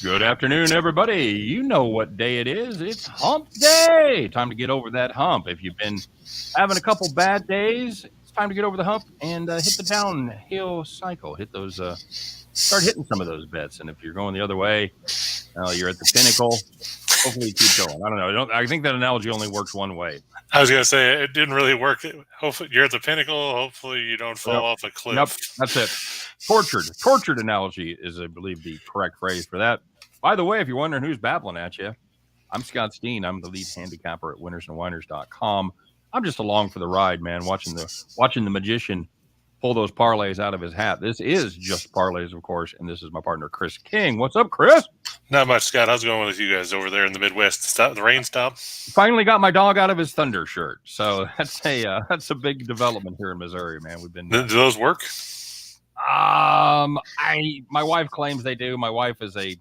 Good afternoon, everybody. You know what day it is. It's hump day. Time to get over that hump. If you've been having a couple bad days, it's time to get over the hump and hit the downhill cycle. Hit those, start hitting some of those bets. And if you're going the other way, you're at the pinnacle. Hopefully you keep going. I don't know. I think that analogy only works one way. I was going to say it didn't really work. Hopefully you're at the pinnacle. Hopefully you don't fall off a cliff. Nope, that's it. Tortured analogy is, I believe, the correct phrase for that. By the way, if you're wondering who's babbling at you, I'm Scott Steehn. I'm the lead handicapper at WHINERS.com. I'm just along for the ride, man, watching the magician pull those parlays out of his hat. This is just parlays, of course, and this is my partner, Chris King. What's up, Chris? Not much, Scott. How's it going with you guys over there in the Midwest? The rain stop? Finally got my dog out of his Thunder shirt, so that's a big development here in Missouri, man. We've been. Do those work? My wife claims they do. My wife is the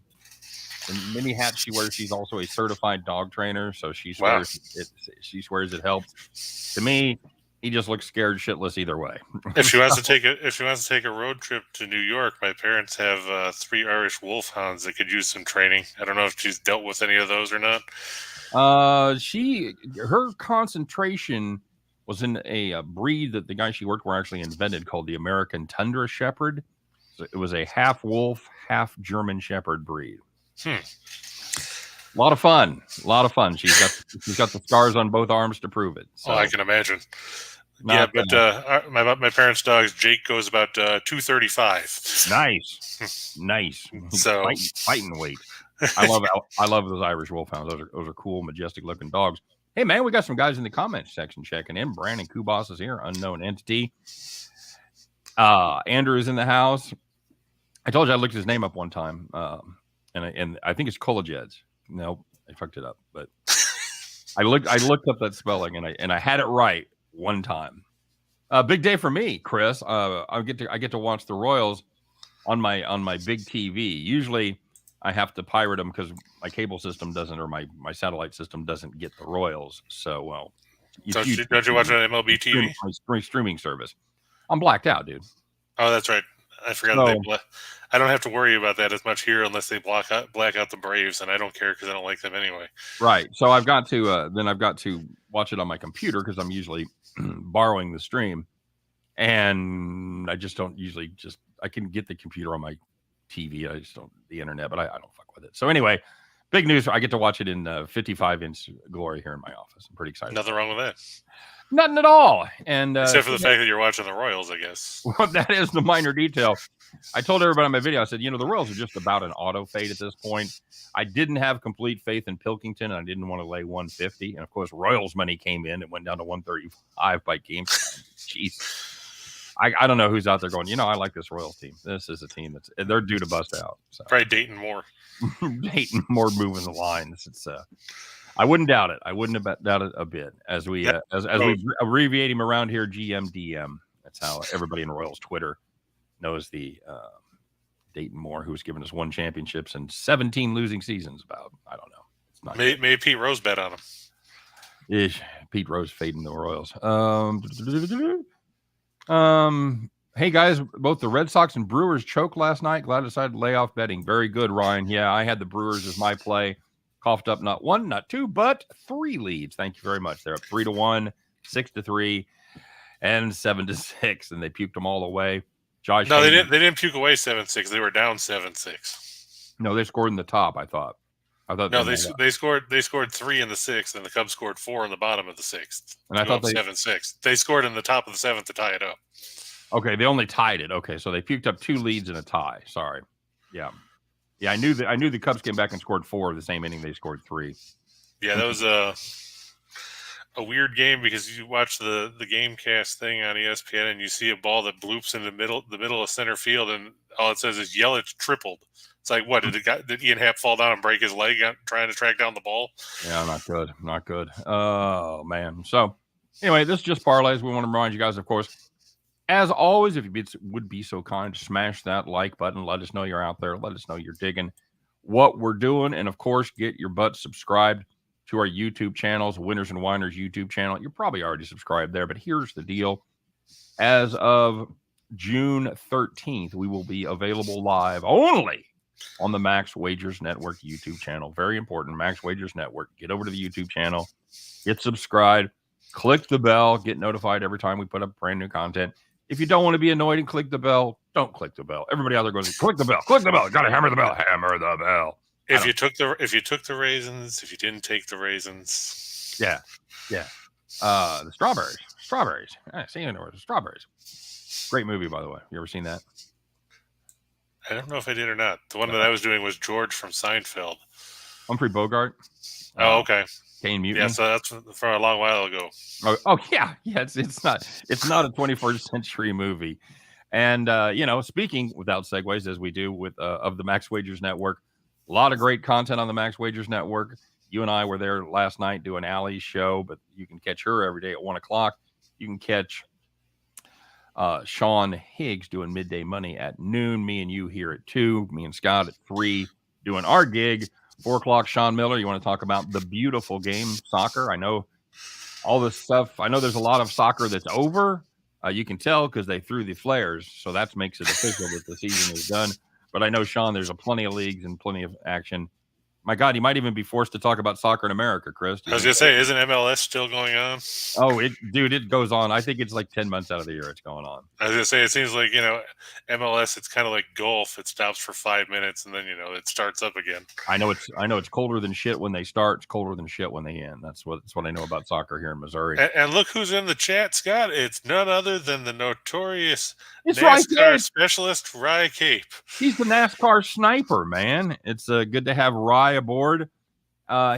many hats she wears. She's also a certified dog trainer, so she swears it helps. To me, he just looks scared shitless either way. If she wants to take a road trip to New York, my parents have 3 Irish Wolfhounds that could use some training. I don't know if she's dealt with any of those or not. Her concentration was in a breed that the guy she worked for actually invented called the American Tundra Shepherd. So it was a half wolf, half German Shepherd breed. A lot of fun. She's got the scars on both arms to prove it. So. Oh, I can imagine. My parents' dogs, Jake goes about 235. Nice. So fighting weight. I love those Irish Wolfhounds. Those are cool, majestic looking dogs. Hey man, we got some guys in the comments section checking in. Brandon Kubas is here, unknown entity. Andrew is in the house. I told you I looked his name up one time, and I think it's Kolajeds. No, I fucked it up, but I looked up that spelling and I had it right one time. Big day for me, Chris. I get to watch the Royals on my big TV. Usually I have to pirate them because my cable system doesn't, or my satellite system doesn't get the Royals. So, don't you watch it on MLB TV? My streaming service. I'm blacked out, dude. Oh, that's right. I forgot. I don't have to worry about that as much here unless they black out the Braves, and I don't care because I don't like them anyway. Right. So I've got to watch it on my computer because I'm usually borrowing the stream, and I just don't usually I can get the computer on my TV. I just don't the internet, but I don't fuck with it. So anyway, big news. I get to watch it in 55-inch glory here in my office. I'm pretty excited. Nothing wrong with that. Nothing at all. And except for the fact that you're watching the Royals, I guess. Well, that is the minor detail. I told everybody on my video, I said, the Royals are just about an auto fade at this point. I didn't have complete faith in Pilkington, and I didn't want to lay 150. And of course, Royals money came in. It went down to 135 by game. Jeez. I don't know who's out there going, I like this Royals team. This is a team they're due to bust out. So. Probably Dayton Moore. Dayton Moore moving the lines. It's I wouldn't doubt it. I wouldn't doubt it a bit. As we we abbreviate him around here, GMDM. That's how everybody in Royals Twitter knows the Dayton Moore, who's given us 1 championships and 17 losing seasons. About I don't know. It's not maybe Pete Rose bet on him. Pete Rose fading the Royals. Hey guys, both the Red Sox and Brewers choked last night. Glad I decided to lay off betting. Very good, Ryan. Yeah, I had the Brewers as my play. Coughed up not 1, not 2, but 3 leads. Thank you very much. They're up 3-1, 6-3, and 7-6, and they puked them all away. Josh. No, they didn't puke away 7-6. They were down 7-6. No, they scored in the top. I thought. No, they scored 3 in the 6th, and the Cubs scored 4 in the bottom of the 6th. And I thought 7-6. They scored in the top of the 7th to tie it up. Okay, they only tied it. Okay, so they puked up 2 leads and a tie. Sorry. Yeah. Yeah, I knew the Cubs came back and scored 4 the same inning. They scored 3. Yeah, that was a weird game because you watch the game cast thing on ESPN and you see a ball that bloops in the middle of center field, and all it says is Yelich tripled. It's like, what did Ian Happ fall down and break his leg trying to track down the ball? Yeah, not good. Oh man. So anyway, this is just parlays. We want to remind you guys, of course, as always, if you would be so kind, smash that like button. Let us know you're out there. Let us know you're digging what we're doing. And, of course, get your butt subscribed to our YouTube channels, Winners and Whiners YouTube channel. You're probably already subscribed there, but here's the deal. As of June 13th, we will be available live only on the Max Wagers Network YouTube channel. Very important, Max Wagers Network. Get over to the YouTube channel, get subscribed, click the bell, get notified every time we put up brand new content. If you don't want to be annoyed and click the bell, don't click the bell. Everybody out there goes, click the bell, got to hammer the bell, hammer the bell. If you took the raisins, if you didn't take the raisins. Yeah. The strawberries. I see the strawberries. Great movie, by the way. You ever seen that? I don't know if I did or not. The one that I was doing was George from Seinfeld. Humphrey Bogart. Oh, okay. Kane Mutiny. Yeah, so that's from a long while ago. Oh yeah. It's not a 21st century movie. And speaking without segues as we do with of the Max Wagers Network, a lot of great content on the Max Wagers Network. You and I were there last night doing Allie's show, but you can catch her every day at 1:00. You can catch Sean Higgs doing Midday Money at noon. Me and you here at 2. Me and Scott at 3 doing our gig. 4:00, Sean Miller. You want to talk about the beautiful game, soccer? I know all this stuff. I know there's a lot of soccer that's over. You can tell because they threw the flares, so that makes it official that the season is done. But I know, Sean, there's plenty of leagues and plenty of action. My God, you might even be forced to talk about soccer in America, Chris. I was going to say, isn't MLS still going on? Oh, it goes on. I think it's like 10 months out of the year it's going on. I was going to say, it seems like, MLS, it's kind of like golf. It stops for 5 minutes and then, it starts up again. I know it's colder than shit when they start. It's colder than shit when they end. That's what I know about soccer here in Missouri. And look who's in the chat, Scott. It's none other than the notorious it's NASCAR specialist, Rye Cape. He's the NASCAR sniper, man. It's good to have Rye aboard.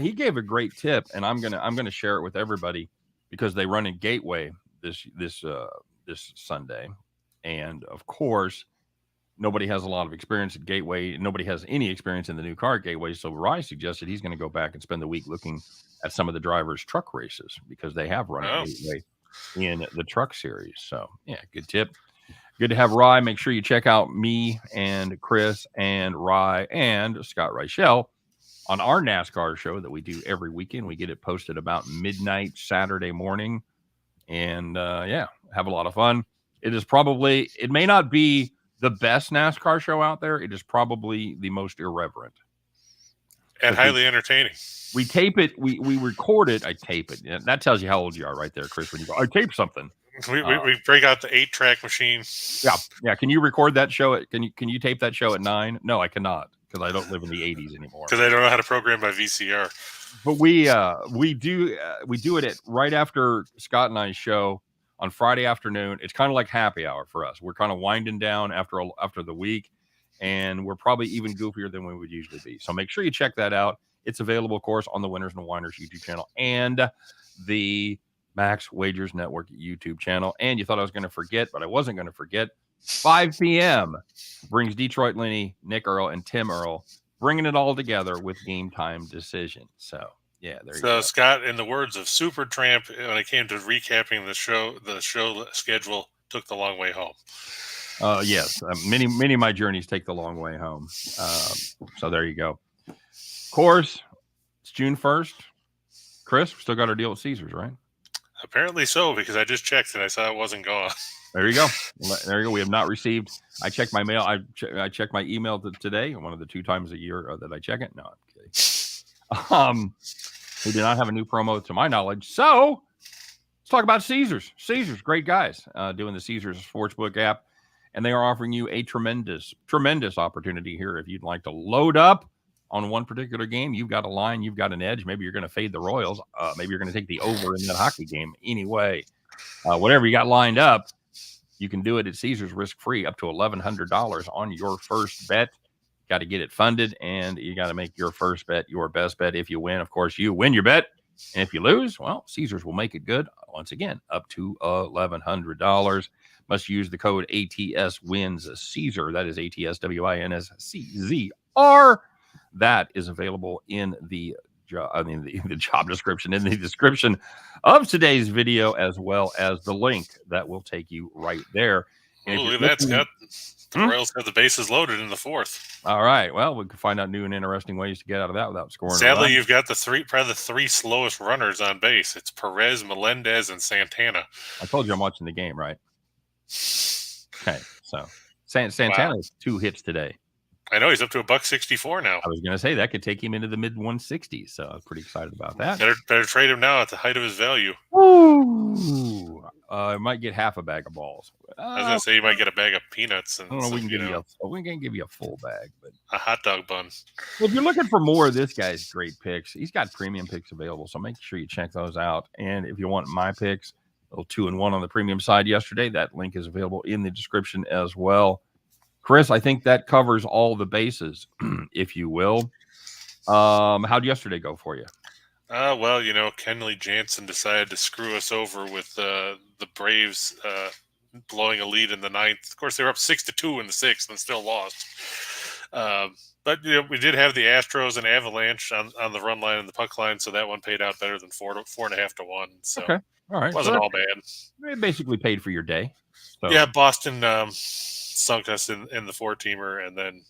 He gave a great tip, and I'm gonna share it with everybody because they run in Gateway this Sunday, and of course, nobody has a lot of experience at Gateway. Nobody has any experience in the new car at Gateway. So Rye suggested he's going to go back and spend the week looking at some of the drivers' truck races because they have run at Gateway in the truck series. So yeah, good tip. Good to have Rye. Make sure you check out me and Chris and Rye and Scott Reichel on our NASCAR show that we do every weekend. We get it posted about midnight Saturday morning. And have a lot of fun. It may not be the best NASCAR show out there. It is probably the most irreverent. And highly entertaining. We tape it. We record it. I tape it. Yeah, that tells you how old you are right there, Chris, when you go, I tape something. We break out the 8-track machine. Yeah. Can you record that show? Can you tape that show at 9? No, I cannot because I don't live in the 80s anymore. Because I don't know how to program by VCR. But we do it right after Scott and I's show on Friday afternoon. It's kind of like happy hour for us. We're kind of winding down after the week, and we're probably even goofier than we would usually be. So make sure you check that out. It's available, of course, on the Winners and Whiners YouTube channel and the Max Wagers Network YouTube channel. And you thought I was going to forget, but I wasn't going to forget. 5 p.m. brings Detroit Lenny, Nick Earl, and Tim Earl, bringing it all together with Game Time Decision. So, yeah, there you go. So, Scott, in the words of Supertramp, when it came to recapping the show schedule took the long way home. Yes, many of my journeys take the long way home. So there you go. Of course, it's June 1st. Chris, we still got our deal at Caesars, right? Apparently so, because I just checked and I saw it wasn't gone. There you go. We have not received. I checked my mail. I checked my email today. One of the 2 times a year that I check it. No, I'm kidding. We do not have a new promo to my knowledge. So let's talk about Caesars. Caesars, great guys doing the Caesars Sportsbook app, and they are offering you a tremendous opportunity here. If you'd like to load up on one particular game, you've got a line, you've got an edge. Maybe you're going to fade the Royals. Maybe you're going to take the over in that hockey game. Anyway, whatever you got lined up, you can do it at Caesars risk-free up to $1,100 on your first bet. Got to get it funded, and you got to make your first bet your best bet. If you win, of course, you win your bet. And if you lose, well, Caesars will make it good once again, up to $1,100. Must use the code ATSWINS-CAESAR. That is ATSWINSCZR. That is available in the job description, in the description of today's video, as well as the link that will take you right there. And look at that, Scott. The Royals have the bases loaded in the 4th. All right. Well, we can find out new and interesting ways to get out of that without scoring. Sadly, you've got probably the 3 slowest runners on base. It's Perez, Melendez, and Santana. I told you I'm watching the game, right? Okay. So Santana has 2 hits today. I know he's up to $1.64 now. I was going to say that could take him into the mid 160s. So I'm pretty excited about that. Better trade him now at the height of his value. Ooh, I might get half a bag of balls. I was going to say you might get a bag of peanuts and I don't know. We can give you a full bag, but a hot dog bun. If you're looking for more of this guy's great picks, he's got premium picks available. So make sure you check those out. And if you want my picks, a little 2-1 on the premium side yesterday, that link is available in the description as well. Chris, I think that covers all the bases, if you will. How'd yesterday go for you? Well, Kenley Jansen decided to screw us over with the Braves blowing a lead in the ninth. Of course, they were up 6-2 in the sixth and still lost. But we did have the Astros and Avalanche on the run line and the puck line, so that one paid out better than 4.5 to 1. So okay, all right, it wasn't all bad. It basically paid for your day. So. Yeah, Boston sunk us in the 4-teamer, and then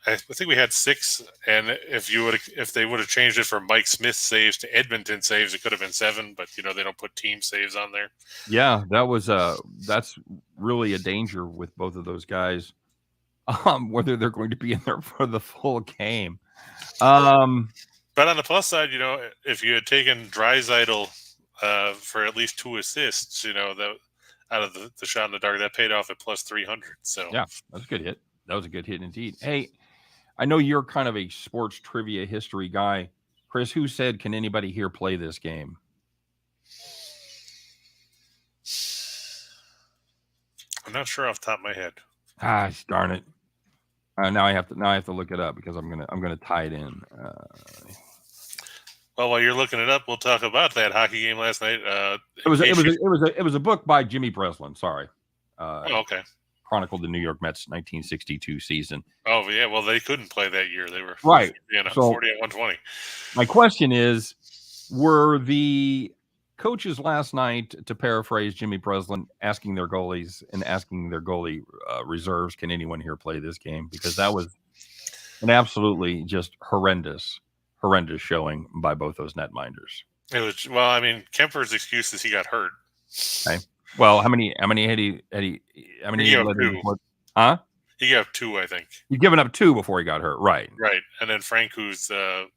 I think we had 6. And if they would have changed it from Mike Smith saves to Edmonton saves, it could have been 7. But they don't put team saves on there. Yeah, that's really a danger with both of those guys. Whether they're going to be in there for the full game. But on the plus side, if you had taken Draisaitl for at least 2 assists, that out of the shot in the dark, that paid off at plus 300. So yeah, that's a good hit. That was a good hit indeed. Hey, I know you're kind of a sports trivia history guy. Chris, who said, can anybody here play this game? I'm not sure off the top of my head. Darn it. Now I have to look it up because I'm gonna tie it in. Well, while you're looking it up, we'll talk about that hockey game last night. It was a book by Jimmy Breslin. Sorry. Okay. Chronicled the New York Mets 1962 season. Oh yeah, well they couldn't play that year. They were right. 40 at 120. My question is, were the coaches last night, to paraphrase Jimmy Breslin, asking their goalies and asking their goalie reserves, can anyone here play this game? Because that was an absolutely just horrendous showing by both those netminders. It was, well, I mean, Kemper's excuse is he got hurt. Okay. Well, how many had he? He gave up 2. Huh? He gave up 2, I think. He'd given up 2 before he got hurt, right? Right, and then Francouz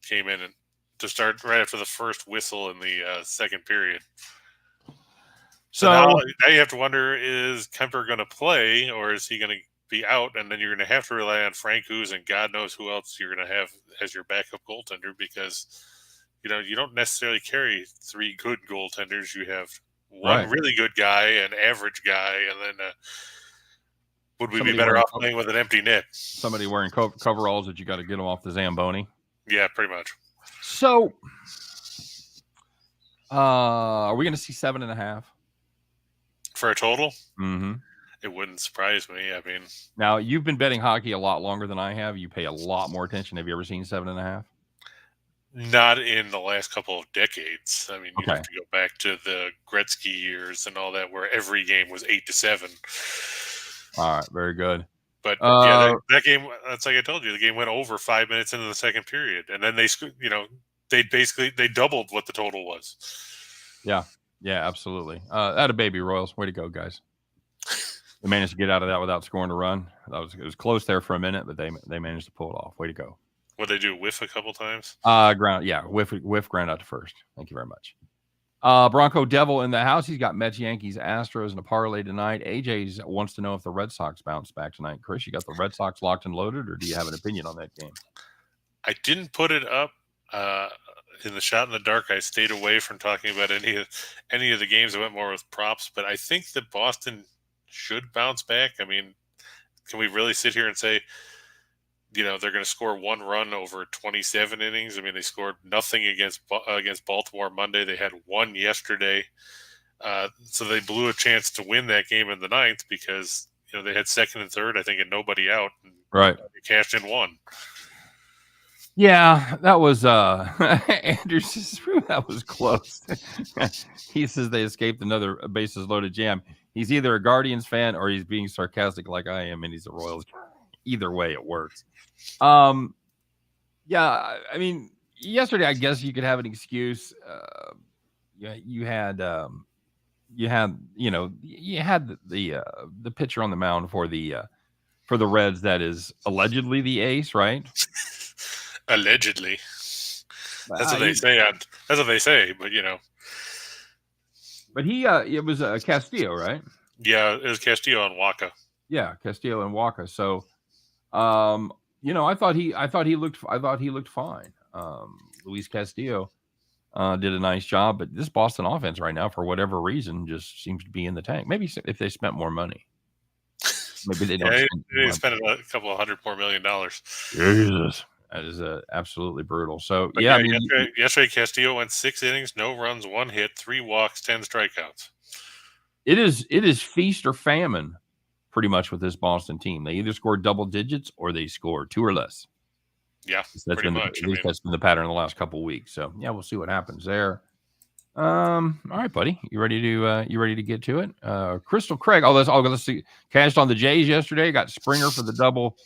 came in and to start right after the first whistle in the second period. So now you have to wonder: is Kemper going to play, or is he going to be out? And then you're going to have to rely on Francouz and God knows who else you're going to have as your backup goaltender, because you don't necessarily carry 3 good goaltenders. You have one really good guy, an average guy, and then would we be better off playing with an empty net? Somebody wearing coveralls that you got to get them off the Zamboni. Yeah, pretty much. So, are we going to see 7.5 for a total? Mm-hmm. It wouldn't surprise me. I mean, now you've been betting hockey a lot longer than I have. You pay a lot more attention. Have you ever seen 7.5? Not in the last couple of decades. I mean, you have to go back to the Gretzky years and all that, where every game was 8-7. All right, very good. But yeah, that game, that's like I told you, the game went over 5 minutes into the second period, and then they doubled what the total was. Yeah, absolutely. That a baby Royals. Way to go, guys. They managed to get out of that without scoring a run. It was close there for a minute, but they managed to pull it off. Way to go. What they do, whiff a couple times? Whiff ground out to first. Thank you very much. Bronco Devil in the house. He's got Mets, Yankees, Astros, and a parlay tonight. AJ wants to know if the Red Sox bounce back tonight. Chris, you got the Red Sox locked and loaded, or do you have an opinion on that game? I didn't put it up in the shot in the dark. I stayed away from talking about any of the games. I went more with props, but I think that Boston should bounce back. I mean, can we really sit here and say, they're going to score 1 run over 27 innings? I mean, they scored nothing against Baltimore Monday. They had 1 yesterday. So they blew a chance to win that game in the ninth because, they had second and third, I think, and nobody out. And right. They cashed in 1. Yeah, that was Andrew says that was close. He says they escaped another bases loaded jam. He's either a Guardians fan or he's being sarcastic like I am, and he's a Royals. Either way, it works. Yeah, I mean, yesterday I guess you could have an excuse. You had the pitcher on the mound for the for the Reds that is allegedly the ace, right? Allegedly. That's what they say. That's what they say. But But it was Castillo, right? Yeah, it was Castillo and Waka. Yeah, Castillo and Waka. So, I thought he looked fine. Luis Castillo did a nice job, but this Boston offense right now, for whatever reason, just seems to be in the tank. Maybe if they spent more money, maybe they don't. They spent a couple of $100 million. Jesus, that is absolutely brutal. So but yeah, yesterday Castillo went 6 innings, no runs, 1 hit, 3 walks, 10 strikeouts. It is feast or famine, pretty much, with this Boston team. They either score double digits or they score 2 or less. Yeah, that's been the pattern in the last couple of weeks. So yeah, we'll see what happens there. All right, buddy, you ready to get to it? Crystal Craig. Let's see. Cashed on the Jays yesterday. Got Springer for the double.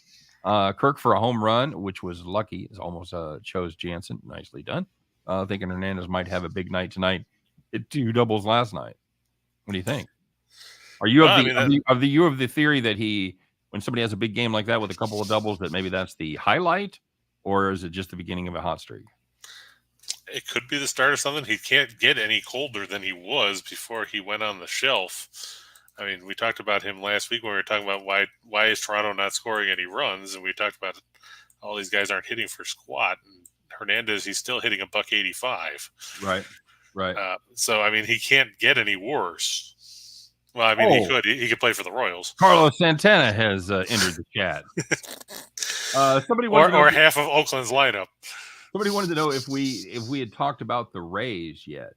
Kirk for a home run, which was lucky. It's almost chose Jansen. Nicely done. Thinking Hernandez might have a big night tonight. Hit 2 doubles last night. What do you think? Are you of the theory that when somebody has a big game like that with a couple of doubles, that maybe that's the highlight, or is it just the beginning of a hot streak? It could be the start of something. He can't get any colder than he was before he went on the shelf. I mean, we talked about him last week when we were talking about why is Toronto not scoring any runs, and we talked about all these guys aren't hitting for squat. And Hernandez, he's still hitting $185. Right. So I mean, he can't get any worse. Well, I mean, he could play for the Royals. Carlos Santana has entered the chat. Somebody or half of Oakland's lineup. Somebody wanted to know if we had talked about the Rays yet.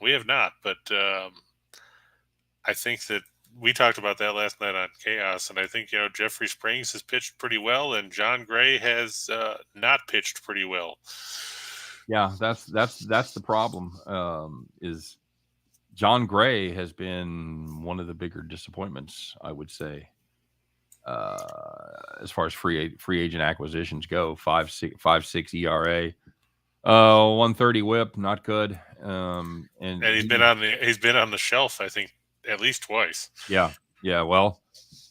We have not, but I think that we talked about that last night on Chaos, and I think Jeffrey Springs has pitched pretty well, and John Gray has not pitched pretty well. Yeah, that's the problem. Is John Gray has been one of the bigger disappointments, I would say, as far as free agent acquisitions go. 5.6 ERA, 130 WHIP, not good. And he's been on the shelf, I think, at least twice. Yeah. Well,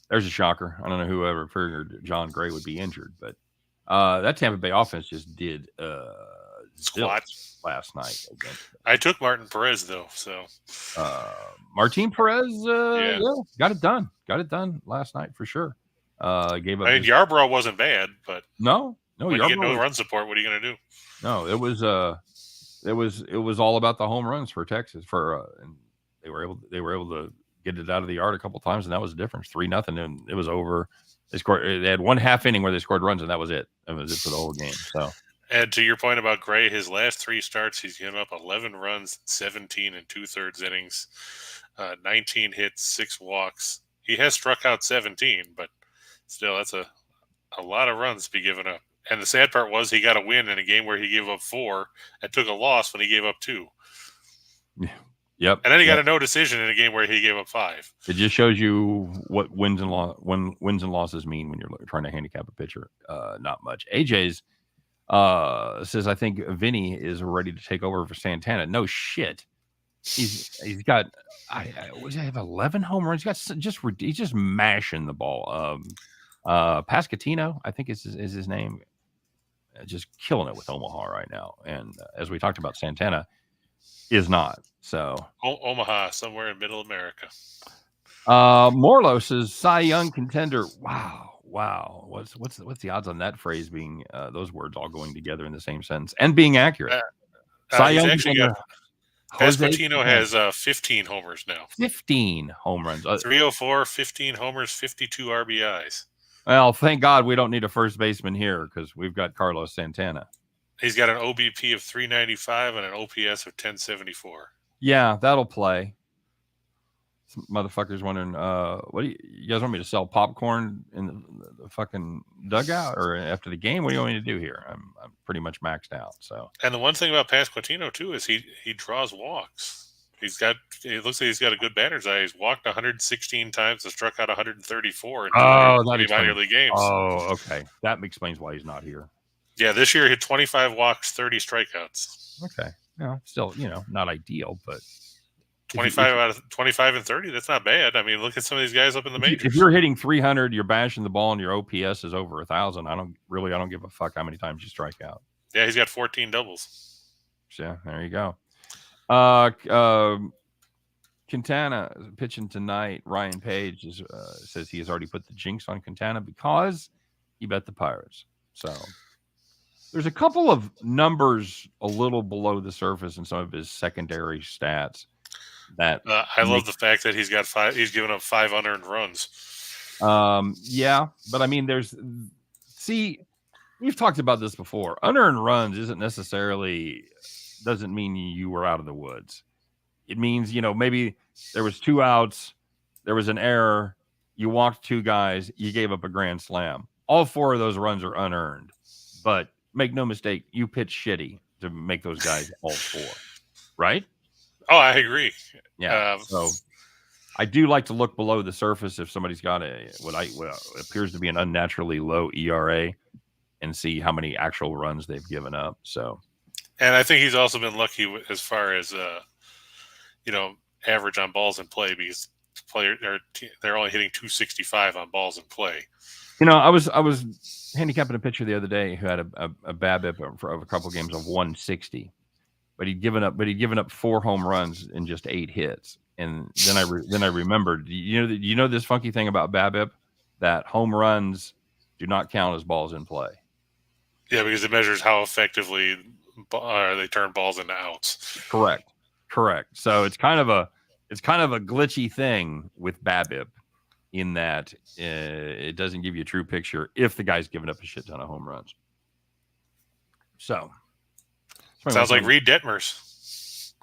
there's a shocker. I don't know who ever figured John Gray would be injured, but that Tampa Bay offense just did squat last night. I took Martin Perez though, so Martin Perez, got it done last night for sure. Gave up. I mean, Yarbrough wasn't bad, but no, when you get no run support, what are you going to do? No, it was all about the home runs for Texas. And they were able to get it out of the yard a couple times, and that was the difference. 3-0, and it was over. They had 1 half inning where they scored runs, and that was it. That was it for the whole game. So. And to your point about Gray, his last 3 starts, he's given up 11 runs, 17 and 2/3 innings, 19 hits, 6 walks. He has struck out 17, but still, that's a lot of runs to be given up. And the sad part was he got a win in a game where he gave up 4 and took a loss when he gave up 2. Yeah. Yep. And then he got a no decision in a game where he gave up 5. It just shows you what wins and losses mean when you're trying to handicap a pitcher. Not much. AJ's says, I think Vinny is ready to take over for Santana. No shit. He's got I have 11 home runs. He's just mashing the ball. Pascatino, I think is his name. Just killing it with Omaha right now. And as we talked about, Santana is not. So Omaha, somewhere in Middle America. Morlo says Cy Young contender. Wow. What's the odds on that phrase being those words all going together in the same sentence and being accurate? Cy Young Pasquantino has 15 homers now. 15 home runs. 304, 15 homers, 52 RBIs. Well, thank God we don't need a first baseman here because we've got Carlos Santana. He's got an OBP of 395 and an OPS of 1074. Yeah, that'll play. Some motherfuckers wondering, what do you guys want me to sell popcorn in the fucking dugout or after the game? What do you want me to do here? I'm pretty much maxed out. So. And the one thing about Pasquantino too is he draws walks. It looks like he's got a good batter's eye. He's walked 116 times and struck out 134 in minor league games. Oh, okay. That explains why he's not here. Yeah, this year he had 25 walks, 30 strikeouts. Okay. No, still, not ideal, but 25 and 30. That's not bad. I mean, look at some of these guys up in the majors. If you're hitting 300, you're bashing the ball, and your OPS is over 1,000. I don't give a fuck how many times you strike out. Yeah, he's got 14 doubles. So, yeah, there you go. Quintana pitching tonight. Ryan Page says he has already put the jinx on Quintana because he bet the Pirates. So there's a couple of numbers a little below the surface in some of his secondary stats that I love the fact that he's he's given up 5 unearned runs. Yeah, but I mean, we've talked about this before. Unearned runs doesn't mean you were out of the woods. It means, maybe there was 2 outs, there was an error, you walked 2 guys, you gave up a grand slam. All 4 of those runs are unearned. But make no mistake, you pitch shitty to make those guys all 4, right? Oh, I agree. Yeah. So I do like to look below the surface if somebody's got what appears to be an unnaturally low ERA and see how many actual runs they've given up. So, and I think he's also been lucky as far as average on balls in play, because they're only hitting 265 on balls in play. I was handicapping a pitcher the other day who had a BABIP of a couple of games of 160, but he'd given up 4 home runs in just 8 hits. And then I remembered, you know this funky thing about BABIP, that home runs do not count as balls in play. Yeah, because it measures how effectively they turn balls into outs. Correct. So it's kind of a glitchy thing with BABIP, in that it doesn't give you a true picture if the guy's giving up a shit ton of home runs. So sounds like Reed Detmers.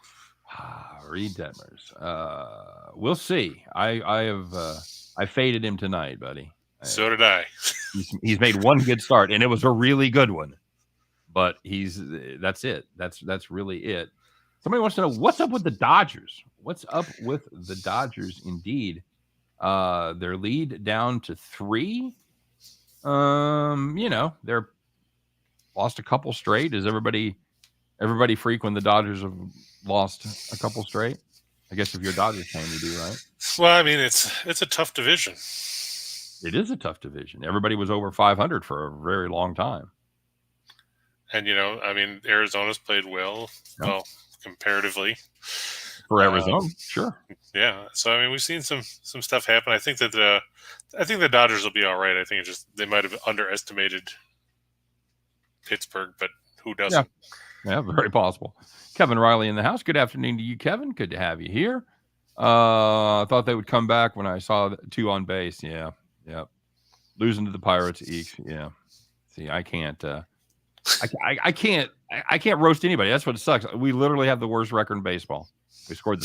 Reed Detmers. We'll see. I faded him tonight, buddy. So did I. He's made one good start, and it was a really good one. But that's it. That's really it. Somebody wants to know what's up with the Dodgers. What's up with the Dodgers? Indeed, their lead down to 3. They're lost a couple straight. Is everybody freak when the Dodgers have lost a couple straight? I guess if you're a Dodgers fan, you do, right? Well, I mean, it's a tough division. It is a tough division. Everybody was over 500 for a very long time. And, Arizona's played well, comparatively. For Arizona, sure. Yeah. So, I mean, we've seen some stuff happen. I think that the Dodgers will be all right. I think they might have underestimated Pittsburgh, but who doesn't? Yeah, very possible. Kevin Riley in the house. Good afternoon to you, Kevin. Good to have you here. I thought they would come back when I saw 2 on base. Yeah. Losing to the Pirates. Yeah. See, I can't. I can't roast anybody. That's what sucks. We literally have the worst record in baseball. We scored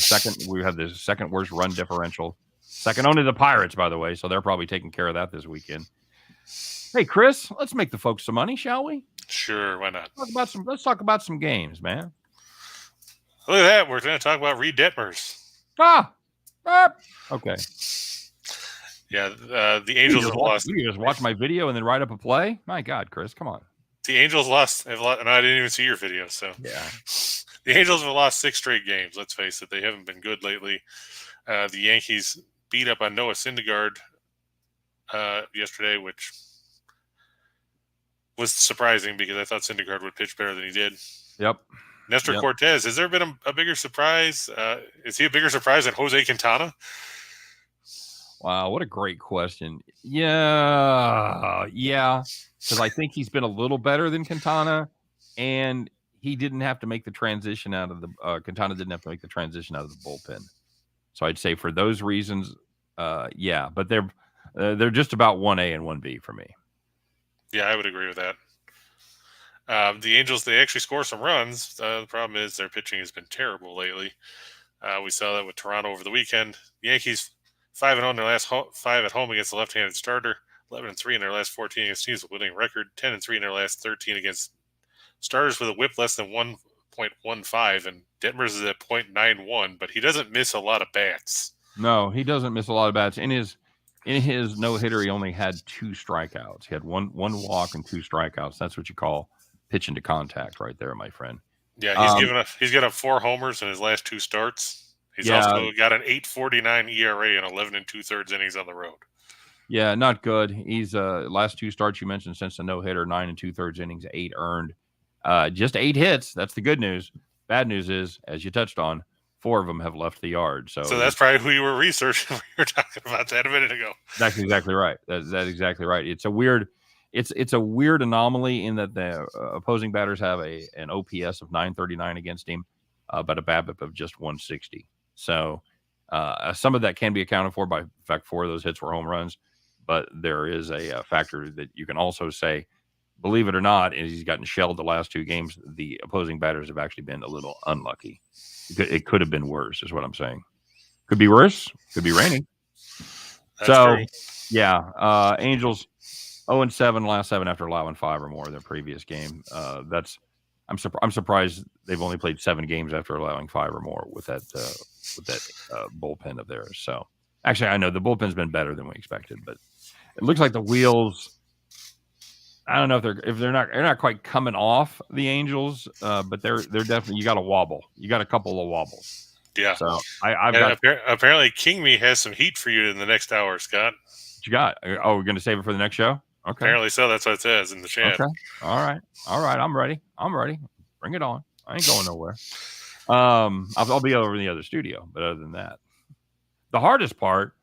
we have the second worst run differential. Second only to the Pirates, by the way. So they're probably taking care of that this weekend. Hey, Chris, let's make the folks some money, shall we? Sure, why not? Let's talk about some games, man. Look at that. We're going to talk about Reed Detmers. Okay. Yeah, the Angels have lost. You just watch my video and then write up a play? My God, Chris, come on. The Angels lost, and I didn't even see your video. So yeah, the Angels have lost 6 straight games. Let's face it, they haven't been good lately. The Yankees beat up on Noah Syndergaard yesterday, which was surprising because I thought Syndergaard would pitch better than he did. Yep. Nestor Cortez, has there been a bigger surprise? Is he a bigger surprise than Jose Quintana? Wow, what a great question. Yeah. Because I think he's been a little better than Quintana, and he didn't have to make the transition out of the Quintana didn't have to make the transition out of the bullpen. So I'd say for those reasons, yeah. But they're just about 1A and 1B for me. Yeah, I would agree with that. The Angels, they actually score some runs. The problem is their pitching has been terrible lately. We saw that with Toronto over the weekend. Yankees 5-0 in their last 5 at home against the left-handed starter. 11-3 in their last 14 against teams with winning record. 10-3 in their last 13 against starters with a WHIP less than 1.15. And Detmers is at 0.91, but he doesn't miss a lot of bats. No, he doesn't miss a lot of bats. In his no-hitter, he only had 2 strikeouts. He had one walk and 2 strikeouts. That's what you call pitching to contact right there, my friend. Yeah, he's given up 4 homers in his last 2 starts. He's also got an 8.49 ERA and 11 2/3 innings on the road. Yeah, not good. He's last 2 starts you mentioned since the no-hitter, 9 2/3 innings, 8 earned. Just 8 hits. That's the good news. Bad news is, as you touched on, 4 of them have left the yard. So that's probably who you were researching when you were talking about that a minute ago. That's exactly right. That's exactly right. It's a weird anomaly in that the opposing batters have an OPS of 939 against him, but a BABIP of just 160. So some of that can be accounted for by the fact 4 of those hits were home runs. But there is a factor that you can also say, believe it or not, is he's gotten shelled the last 2 games. The opposing batters have actually been a little unlucky. It could have been worse, is what I'm saying. Could be worse. Could be raining. That's true. Yeah, Angels 0-7 last 7 after allowing 5 or more in their previous game. I'm surprised they've only played 7 games after allowing 5 or more with that bullpen of theirs. So actually, I know the bullpen's been better than we expected, but it looks like the wheels. I don't know if they're not quite coming off the Angels, but they're definitely. You got a wobble. You got a couple of wobbles. Yeah. So I've got. Apparently, King Me has some heat for you in the next hour, Scott. What you got? Oh, we're going to save it for the next show? Okay. Apparently so. That's what it says in the chat. Okay. All right. I'm ready. Bring it on. I ain't going nowhere. I'll be over in the other studio, but other than that, the hardest part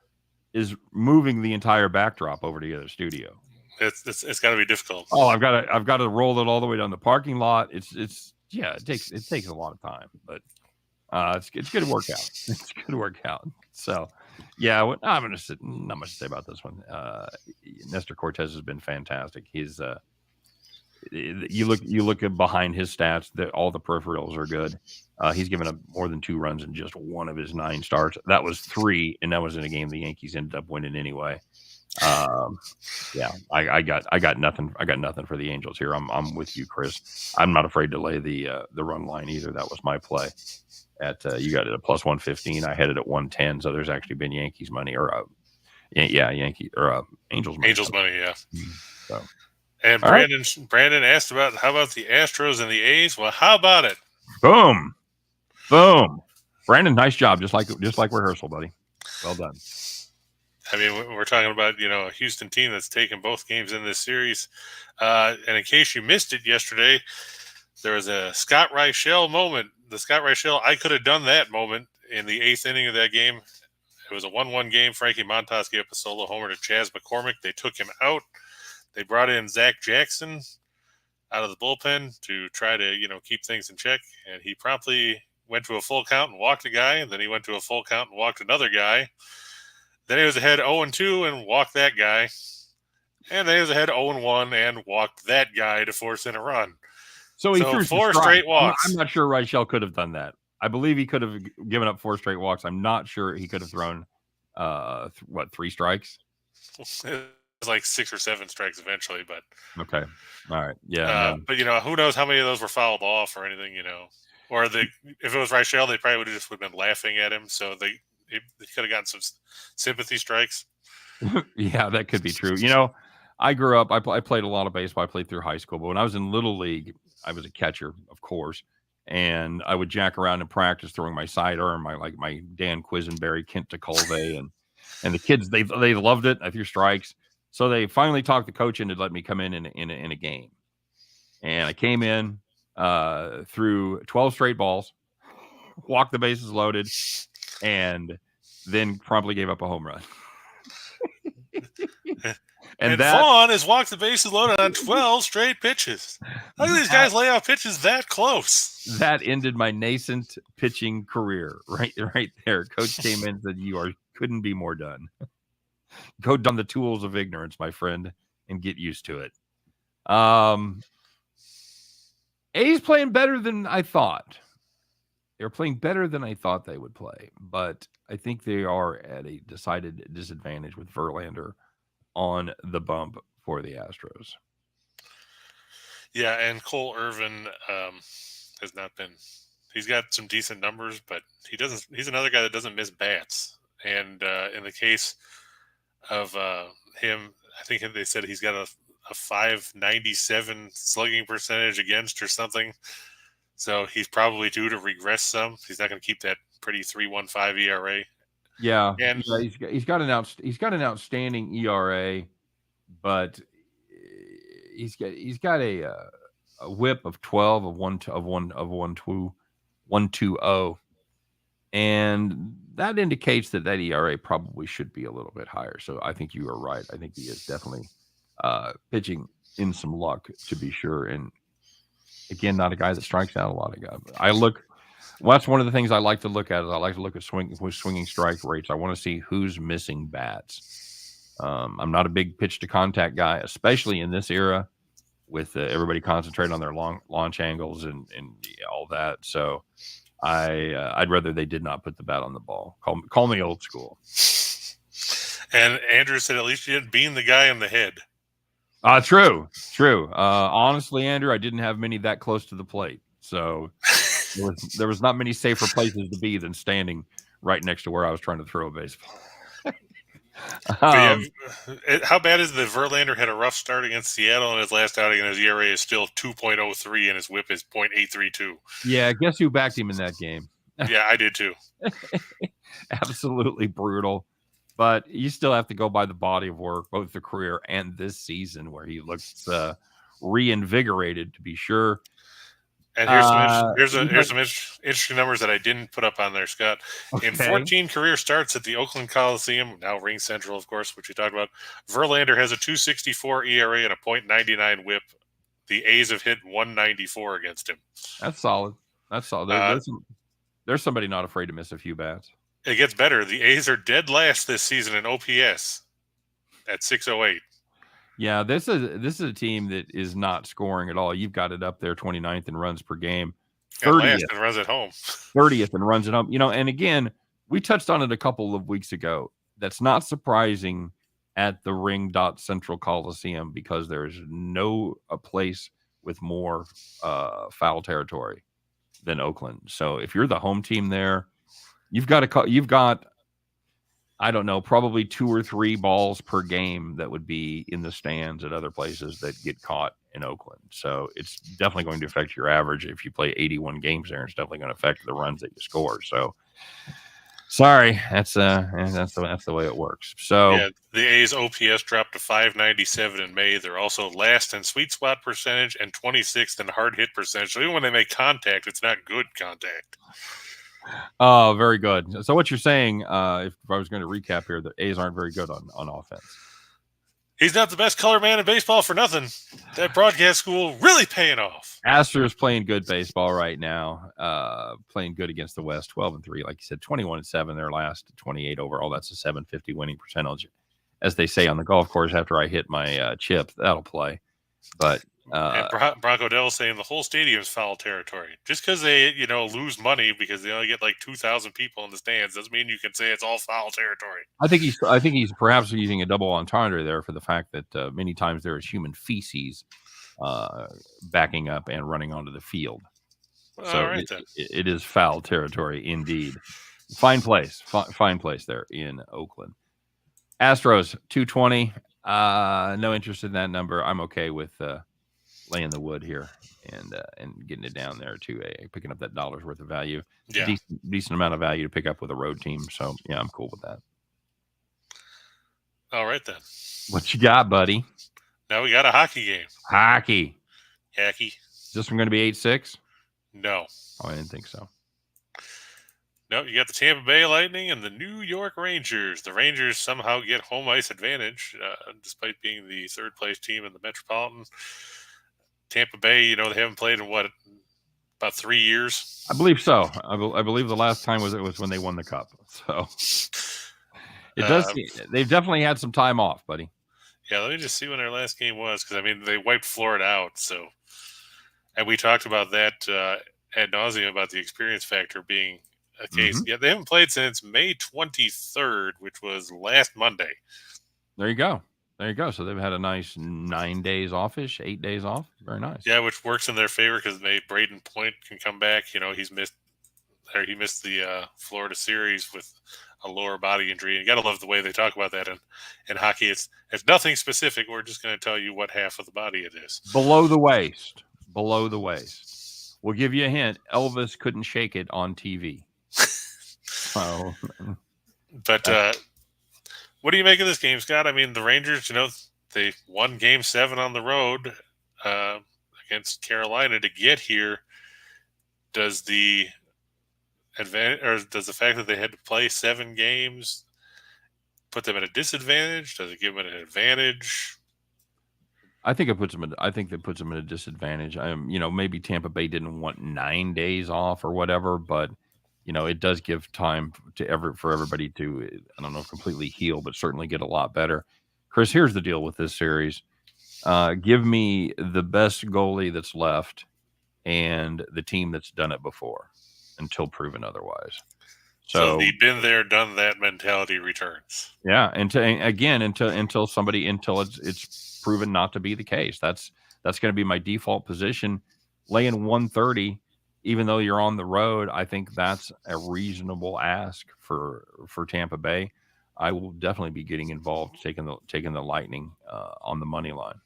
is moving the entire backdrop over to the other studio. It's got to be difficult. Oh, I've got to roll it all the way down the parking lot. It takes a lot of time, but it's good to work out. It's good to work out. So, yeah, I'm going to sit. Not much to say about this one. Nestor Cortez has been fantastic. He's you look at behind his stats, that all the peripherals are good. He's given up more than 2 runs in just 1 of his 9 starts. That was 3, and that was in a game the Yankees ended up winning anyway. Yeah, I got nothing. I got nothing for the Angels here. I'm with you, Chris. I'm not afraid to lay the run line either. That was my play. At you got it at plus 115. I had it at 110. So there's actually been Yankees money or Yankee or Angels money. Angels money, yeah. So. And Brandon asked about how about the Astros and the A's? Well, how about it? Boom. Brandon, nice job. Just like rehearsal, buddy. Well done. I mean, we're talking about a Houston team that's taken both games in this series. And in case you missed it yesterday, there was a Scott Reichel moment. The Scott Reichel, I could have done that moment in the 8th inning of that game. It was a 1-1 game. Frankie Montas gave up a solo homer to Chas McCormick. They took him out. They brought in Zach Jackson out of the bullpen to try to, keep things in check. And he promptly went to a full count and walked a guy. And then he went to a full count and walked another guy. Then he was ahead 0-2 and walked that guy. And then he was ahead 0-1 and walked that guy to force in a run. So he threw 4 straight walks. I'm not sure Reichel could have done that. I believe he could have given up 4 straight walks. I'm not sure he could have thrown, 3 strikes? It was like 6 or 7 strikes eventually, but. Okay. All right. Yeah. But, who knows how many of those were fouled off or anything, Or if it was Reichel, they probably would have been laughing at him. So they could have gotten some sympathy strikes. Yeah, that could be true. I grew up, I played a lot of baseball. I played through high school, but when I was in Little League, I was a catcher, of course, and I would jack around in practice throwing my side arm, my Dan Quisenberry, Kent DeColve, and the kids, they loved it. I threw strikes. So they finally talked the coach into letting me come in a game. And I came in, threw 12 straight balls, walked the bases loaded, and then promptly gave up a home run. And Vaughn has walked the bases loaded on 12 straight pitches. Look at these guys lay out pitches that close. That ended my nascent pitching career right there. Coach came in and said, "You couldn't be more done. Go down the tools of ignorance, my friend, and get used to it." A's playing better than I thought. They're playing better than I thought they would play, but I think they are at a decided disadvantage with Verlander on the bump for the Astros. Yeah, and Cole Irvin has not been. He's got some decent numbers, but he's another guy that doesn't miss bats. And in the case of him, I think they said he's got a 597 slugging percentage against or something. So he's probably due to regress some. He's not going to keep that pretty 3.15 ERA. Yeah, And he's got an outstanding ERA, but he's got a whip of 12 of 1.20, and that indicates that ERA probably should be a little bit higher. So I think you are right. I think he is definitely pitching in some luck, to be sure. And again, not a guy that strikes out a lot of guys. Well, that's one of the things I like to look at. Is I like to look at swinging strike rates. I want to see who's missing bats. I'm not a big pitch to contact guy, especially in this era with everybody concentrating on their long launch angles and all that. So I'd rather they did not put the bat on the ball. Call me old school. And Andrew said at least you didn't bean the guy in the head. True. Honestly, Andrew, I didn't have many that close to the plate, so there was not many safer places to be than standing right next to where I was trying to throw a baseball. How bad is the Verlander had a rough start against Seattle in his last outing, and his ERA is still 2.03 and his WHIP is 0.832. Yeah, guess who backed him in that game? Yeah, I did too. Absolutely brutal. But you still have to go by the body of work, both the career and this season, where he looks reinvigorated, to be sure. And here's some interesting numbers that I didn't put up on there, Scott. Okay. In 14 career starts at the Oakland Coliseum, now Ring Central, of course, which we talked about, Verlander has a 2.64 ERA and a 0.99 WHIP. The A's have hit 194 against him. That's solid. There's somebody not afraid to miss a few bats. It gets better. The A's are dead last this season in OPS at 608. Yeah, this is a team that is not scoring at all. You've got it up there, 29th in runs per game, 30th in runs at home, 30th in runs at home. And again, we touched on it a couple of weeks ago. That's not surprising at the Ring Central Coliseum because there's no place with more foul territory than Oakland. So if you're the home team there, you've got I don't know, probably 2 or 3 balls per game that would be in the stands at other places that get caught in Oakland. So it's definitely going to affect your average. If you play 81 games there, it's definitely going to affect the runs that you score. So sorry, that's the way it works. So yeah, the A's OPS dropped to 597 in May. They're also last in sweet spot percentage and 26th in hard hit percentage. So even when they make contact, it's not good contact. Oh, very good. So what you're saying, if I was going to recap here, the A's aren't very good on offense. He's not the best color man in baseball for nothing. That broadcast school really paying off. Astros playing good baseball right now, playing good against the West, 12-3. Like you said, 21-7, their last 28 overall. That's a 750 winning percentage. As they say on the golf course, after I hit my chip, that'll play. But and Bronco Dell saying the whole stadium's foul territory. Just because they, lose money because they only get like 2,000 people in the stands doesn't mean you can say it's all foul territory. I think he's perhaps using a double entendre there for the fact that many times there is human feces backing up and running onto the field. So right, it is foul territory indeed. Fine place there in Oakland. Astros 220. No interest in that number. I'm okay with laying the wood here and getting it down there to picking up that $1 worth of value. Yeah. Decent amount of value to pick up with a road team. So yeah, I'm cool with that. All right then. What you got, buddy? Now we got a hockey game. Hockey. Is this one going to be 8-6? No. Oh, I didn't think so. No, you got the Tampa Bay Lightning and the New York Rangers. The Rangers somehow get home ice advantage despite being the third place team in the Metropolitan. Tampa Bay, they haven't played in about 3 years? I believe so. I believe the last time was when they won the cup. So it does. They've definitely had some time off, buddy. Yeah, let me just see when their last game was because they wiped Florida out. So, and we talked about that ad nauseum about the experience factor being a case. Mm-hmm. Yeah, they haven't played since May 23rd, which was last Monday. There you go. So they've had a nice 9 days offish, 8 days off. Very nice. Yeah, which works in their favor because Braden Point can come back. He missed the Florida series with a lower body injury. You got to love the way they talk about that in hockey. It's nothing specific. We're just going to tell you what half of the body it is. Below the waist. We'll give you a hint. Elvis couldn't shake it on TV. So, But what do you make of this game, Scott? I mean, the Rangers, they won Game 7 on the road against Carolina to get here. Does the advantage, or does the fact that they had to play 7 games put them at a disadvantage? Does it give them an advantage? I think it puts them. I think that puts them at a disadvantage. Maybe Tampa Bay didn't want 9 days off or whatever, but it does give time for everybody to, I don't know, completely heal, but certainly get a lot better. Chris, here's the deal with this series. Give me the best goalie that's left and the team that's done it before until proven otherwise. So the been there, done that mentality returns. Yeah, until it's proven not to be the case. That's going to be my default position. Laying 130, even though you're on the road, I think that's a reasonable ask for Tampa Bay. I will definitely be getting involved, taking the Lightning on the money line.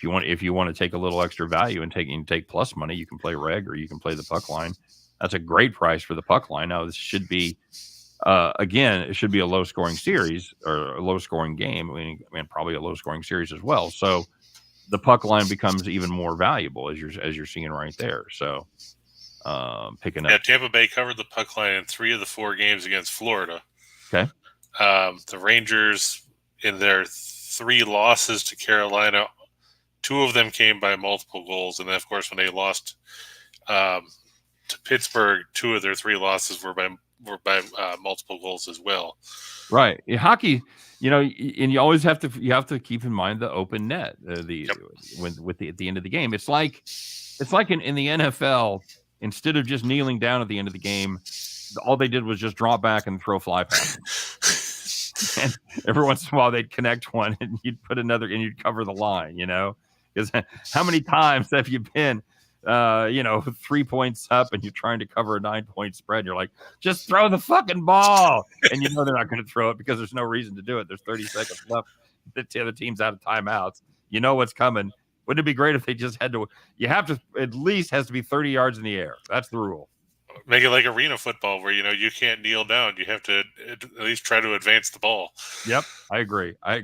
If you want to take a little extra value and take plus money, you can play reg or you can play the puck line. That's a great price for the puck line. Now this should be it should be a low scoring series or a low scoring game. I mean, probably a low scoring series as well. So the puck line becomes even more valuable as you're seeing right there. So picking up. Yeah, Tampa Bay covered the puck line in 3 of the 4 games against Florida. Okay. The Rangers, in their 3 losses to Carolina, 2 of them came by multiple goals, and then of course when they lost to Pittsburgh, 2 of their 3 losses were by multiple goals as well. Right. In hockey, and you always have to keep in mind the open net. At the end of the game, it's like in the NFL. Instead of just kneeling down at the end of the game, all they did was just drop back and throw fly passes. And every once in a while they'd connect one, and you'd put another, and you'd cover the line. Because how many times have you been? 3 points up and you're trying to cover a 9-point spread. You're like, just throw the fucking ball. And they're not going to throw it because there's no reason to do it. There's 30 seconds left. The other team's out of timeouts. You know what's coming. Wouldn't it be great if they just had to, at least has to be 30 yards in the air. That's the rule. Make it like arena football where, you can't kneel down. You have to at least try to advance the ball. Yep. I agree. All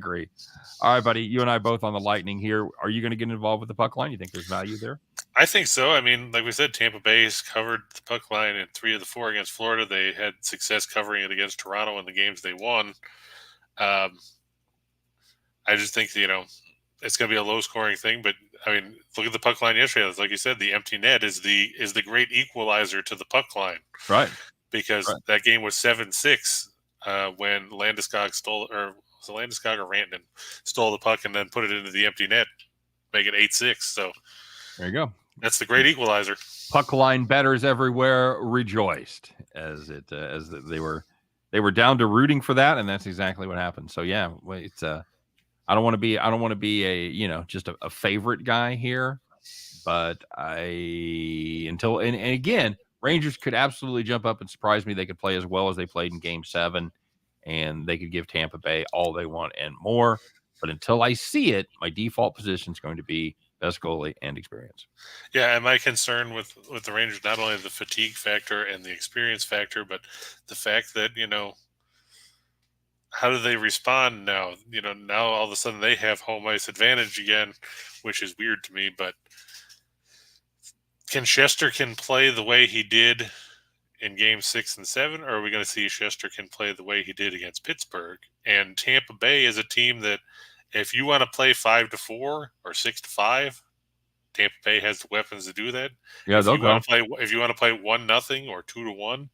right, buddy. You and I both on the Lightning here. Are you going to get involved with the puck line? You think there's value there? I think so. I mean, like we said, Tampa Bay's covered the puck line in 3 of the 4 against Florida. They had success covering it against Toronto in the games they won. I just think, it's going to be a low-scoring thing. But, I mean, look at the puck line yesterday. Like you said, the empty net is the great equalizer to the puck line. Right. Because that game was 7-6 when Landeskog stole – or was it Landeskog or Rantanen stole the puck and then put it into the empty net, make it 8-6. So there you go. That's the great equalizer. Puck line bettors everywhere rejoiced as they were down to rooting for that, and that's exactly what happened. So yeah, it's I don't want to be a just a favorite guy here, but and again, Rangers could absolutely jump up and surprise me. They could play as well as they played in Game 7, and they could give Tampa Bay all they want and more. But until I see it, my default position is going to be best goalie and experience. Yeah, and my concern with the Rangers, not only the fatigue factor and the experience factor, but the fact that, how do they respond now? Now all of a sudden they have home ice advantage again, which is weird to me. But can Shesterkin play the way he did in Game 6 and 7, or are we going to see Shesterkin play the way he did against Pittsburgh? And Tampa Bay is a team that, if you want to play 5-4 or 6-5, Tampa Bay has the weapons to do that. Yeah, they'll go. If you want to play 1-0 or 2-1,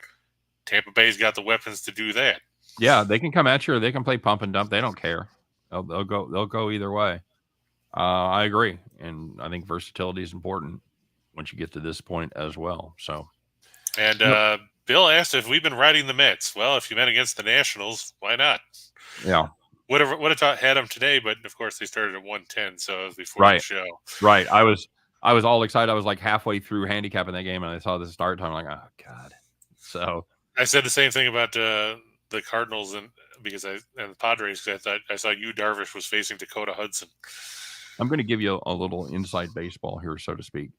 Tampa Bay's got the weapons to do that. Yeah, they can come at you, or they can play pump and dump. They don't care. They'll go either way. I agree, and I think versatility is important once you get to this point as well. So, and Bill asked if we've been riding the Mets. Well, if you met against the Nationals, why not? Yeah. Would have had them today, but of course they started at 110, so it was before the show. Right. I was all excited. I was like halfway through handicapping that game, and I saw the start time. I'm like, oh god. So I said the same thing about the Cardinals and the Padres, because I saw Yu Darvish was facing Dakota Hudson. I'm going to give you a little inside baseball here, so to speak.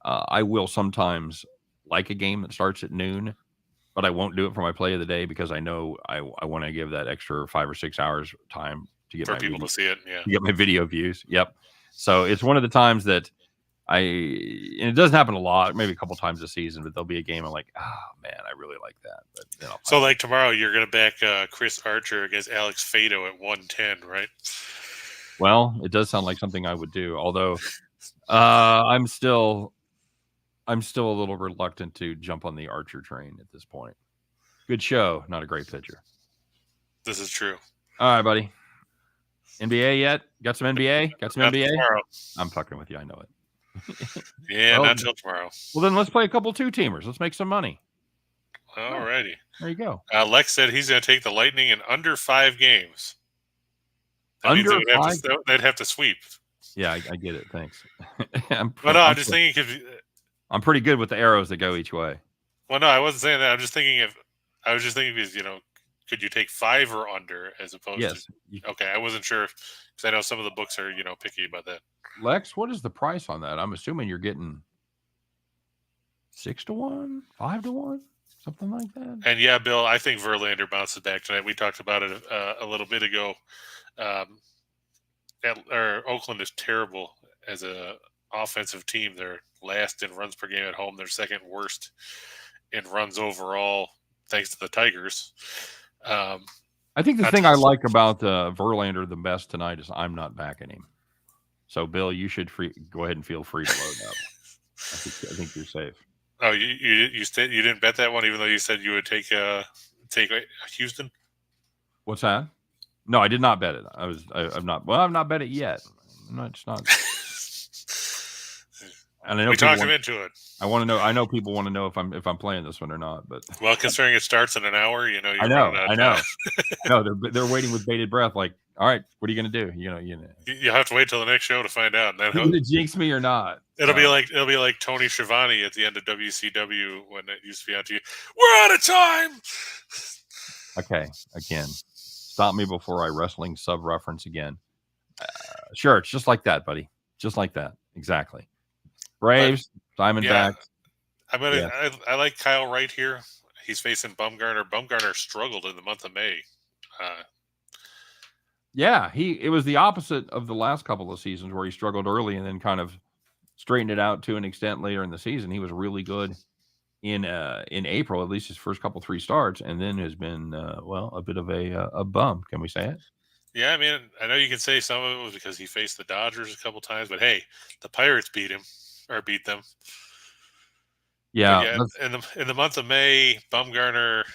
I will sometimes like a game that starts at noon, but I won't do it for my play of the day because I know I want to give that extra 5 or 6 hours time to get For my people video, to see it, yeah. to get my video views. Yep. So it's one of the times that and it doesn't happen a lot, maybe a couple times a season, but there'll be a game I'm like, oh man, I really like that. But then I'll So like tomorrow, you're going to back Chris Archer against Alex Fado at 110, right? Well, it does sound like something I would do, although I'm still a little reluctant to jump on the Archer train at this point. Good show, not a great pitcher. This is true. All right, buddy. NBA yet? Got some NBA? Got some Not NBA? tomorrow. I'm fucking with you. I know it. Yeah, Well, not till tomorrow. Well, then let's play a couple 2-teamers. Let's make some money. All righty. There you go. Lex said he's going to take the Lightning in under 5 games. That Under means they'd have to sweep. Yeah, I get it. Thanks. I'm just thinking I'm pretty good with the arrows that go each way. Well, no, I wasn't saying that. I was just thinking could you take 5 or under as opposed to? Okay, I wasn't sure because I know some of the books are picky about that. Lex, what is the price on that? I'm assuming you're getting 6 to 1, 5 to 1, something like that. And yeah, Bill, I think Verlander bounces back tonight. We talked about it a little bit ago. Oakland is terrible as a offensive team. They're last in runs per game at home. They're second worst in runs overall, thanks to the Tigers. I think the thing I like about Verlander the best tonight is I'm not backing him. So, Bill, you should go ahead and feel free to load up. I think you're safe. Oh, you didn't bet that one, even though you said you would take Houston? What's that? No, I did not bet it. I've not bet it yet. It's not. And I know we talked him into it. I want to know. I know people want to know if I'm playing this one or not. But well, considering it starts in an hour, I know. No, they're waiting with bated breath. Like, all right, what are you going to do? You'll have to wait till the next show to find out. Are you going to jinx me or not? It'll be like Tony Schiavone at the end of WCW when it used to be on TV. We're out of time. Okay, again, stop me before I wrestling sub reference again. Sure, it's just like that, buddy. Just like that, exactly. Braves, Diamondbacks. I like Kyle Wright here. He's facing Bumgarner. Bumgarner struggled in the month of May. It was the opposite of the last couple of seasons where he struggled early and then kind of straightened it out to an extent later in the season. He was really good in April, at least his first 3 starts, and then has been a bit of a bum. Can we say it? Yeah, I mean, I know you can say some of it was because he faced the Dodgers a couple times, but hey, the Pirates beat them. Yeah. In the month of May, Bumgarner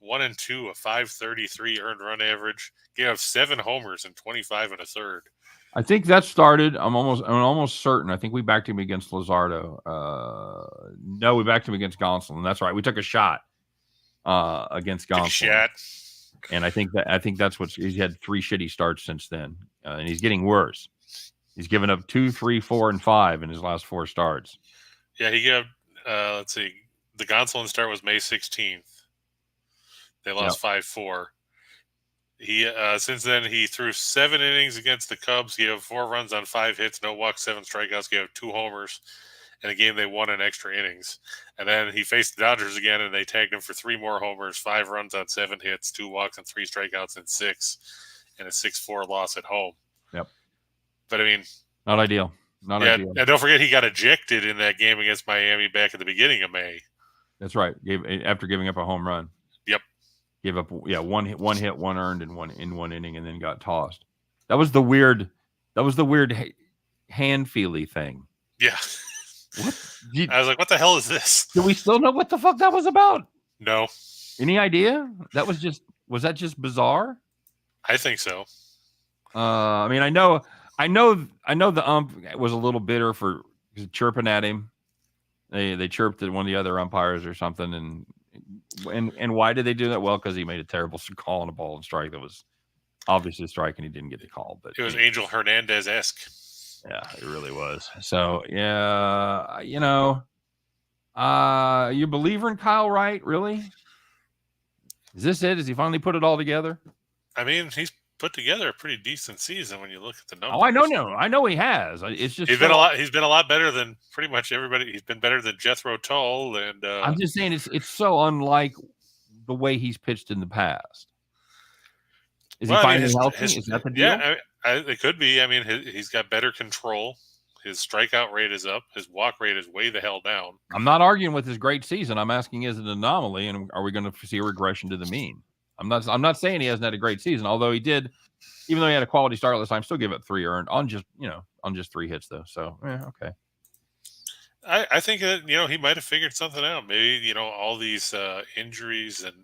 1-2, a .533 earned run average. Gave up 7 homers and 25 1/3. I think that started. I'm almost certain. I think we backed him against Luzardo. No, we backed him against Gonsolin. That's right. We took a shot against Gonsolin. And I think that's he's had 3 shitty starts since then, and he's getting worse. He's given up 2, 3, 4, and 5 in his last 4 starts. Yeah, he gave. Let's see. The Gonsolin start was May 16th. They lost 5-4. He since then he threw 7 innings against the Cubs. He had 4 runs on 5 hits, no walks, 7 strikeouts. Gave up 2 homers. In a game they won in extra innings. And then he faced the Dodgers again, and they tagged him for 3 more homers, 5 runs on 7 hits, 2 walks, and 3 strikeouts in 6, and a 6-4 loss at home. Yep. But I mean, not ideal. Not ideal. And don't forget, he got ejected in that game against Miami back at the beginning of May. That's right. After giving up a home run. Yep. Gave up 1 hit, 1 earned in one inning, and then got tossed. That was the weird hand feely thing. Yeah. What? I was like, what the hell is this? Do we still know what the fuck that was about? No. Any idea? Was that just bizarre? I think so. I mean, I know the ump was a little bitter for chirping at him. They chirped at one of the other umpires or something, and why did they do that? Well, because he made a terrible call on a ball and strike that was obviously a strike, and he didn't get the call. But it was Angel Hernandez-esque. Yeah, it really was. So, yeah, you a believer in Kyle Wright, really? Is this it? Has he finally put it all together? I mean, he's put together a pretty decent season when you look at the numbers. Oh, I know he has. It's just He's been a lot better than pretty much everybody. He's been better than Jethro Tull, and I'm just saying it's so unlike the way he's pitched in the past. Is he finally healthy? Is that the deal? Yeah, it could be. I mean, he's got better control. His strikeout rate is up. His walk rate is way the hell down. I'm not arguing with his great season. I'm asking, is it an anomaly, and are we going to see a regression to the mean? I'm not saying he hasn't had a great season, although he did, even though he had a quality start last time, still give up 3 earned on just 3 hits though. So okay. I think that he might have figured something out. Maybe all these injuries and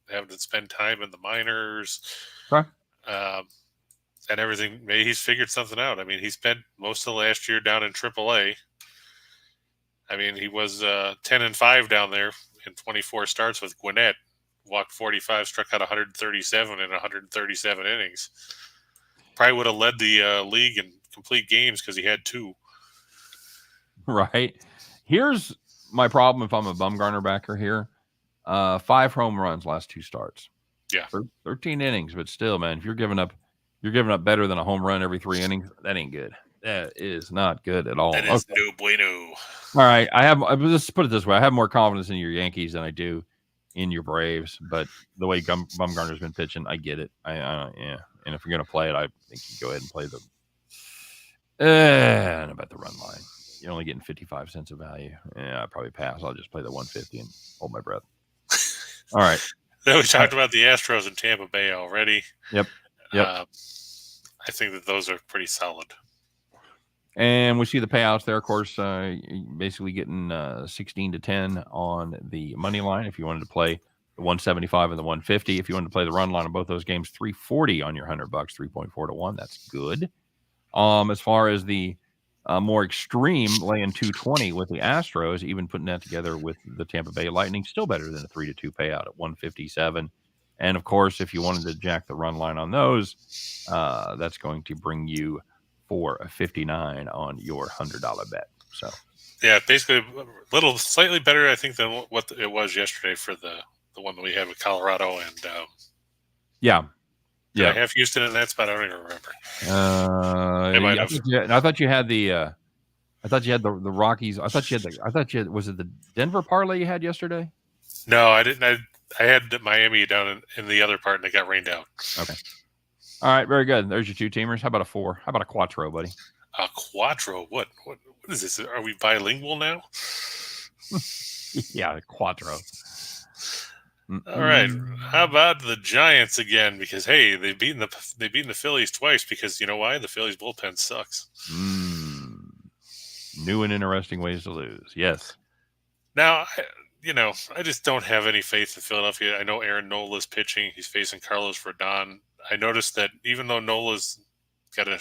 having to spend time in the minors, okay. And everything. Maybe he's figured something out. I mean, he spent most of last year down in AAA. I mean, he was 10-5 down there in 24 starts with Gwinnett. Walked 45, struck out 137 in 137 innings. Probably would have led the league in complete games because he had 2. Right. Here's my problem if I'm a Bumgarner backer here. 5 home runs last 2 starts. Yeah. 13 innings, but still, man, if you're giving up better than a home run every 3 innings, that ain't good. That is not good at all. That is no bueno. All right. Let's put it this way. I have more confidence in your Yankees than I do in your Braves, but the way Bumgarner's been pitching, I get it. Yeah. And if you're going to play it, I think you go ahead and play and about the run line. You're only getting 55 cents of value. Yeah, I'll probably pass. I'll just play the 150 and hold my breath. All right. Then we talked about the Astros in Tampa Bay already. Yep. I think that those are pretty solid. And we see the payouts there, of course, basically getting 16-10 on the money line. If you wanted to play the 175 and the 150, if you wanted to play the run line on both those games, 340 on your $100, 3.4 to 1. That's good. As far as the more extreme, laying 220 with the Astros, even putting that together with the Tampa Bay Lightning, still better than a 3-2 payout at 157. And of course, if you wanted to jack the run line on those, that's going to bring you for a 59 on your $100 bet. So, yeah, basically a slightly better, I think, than what it was yesterday for the one that we had with Colorado and yeah. Did I have Houston in that spot? I don't even remember. I thought you had the Rockies. I thought you had was it the Denver parlay you had yesterday? No, I didn't. I had Miami down in the other part, and it got rained out. Okay. All right, very good. There's your 2 teamers. How about a 4? How about a quattro, buddy? A quattro? What is this? Are we bilingual now? Yeah, a quattro. All right. How about the Giants again? Because hey, they've beaten the Phillies twice. Because you know why? The Phillies bullpen sucks. New and interesting ways to lose. Yes. Now, I just don't have any faith in Philadelphia. I know Aaron Nola's pitching. He's facing Carlos Rodon. I noticed that even though Nola's got a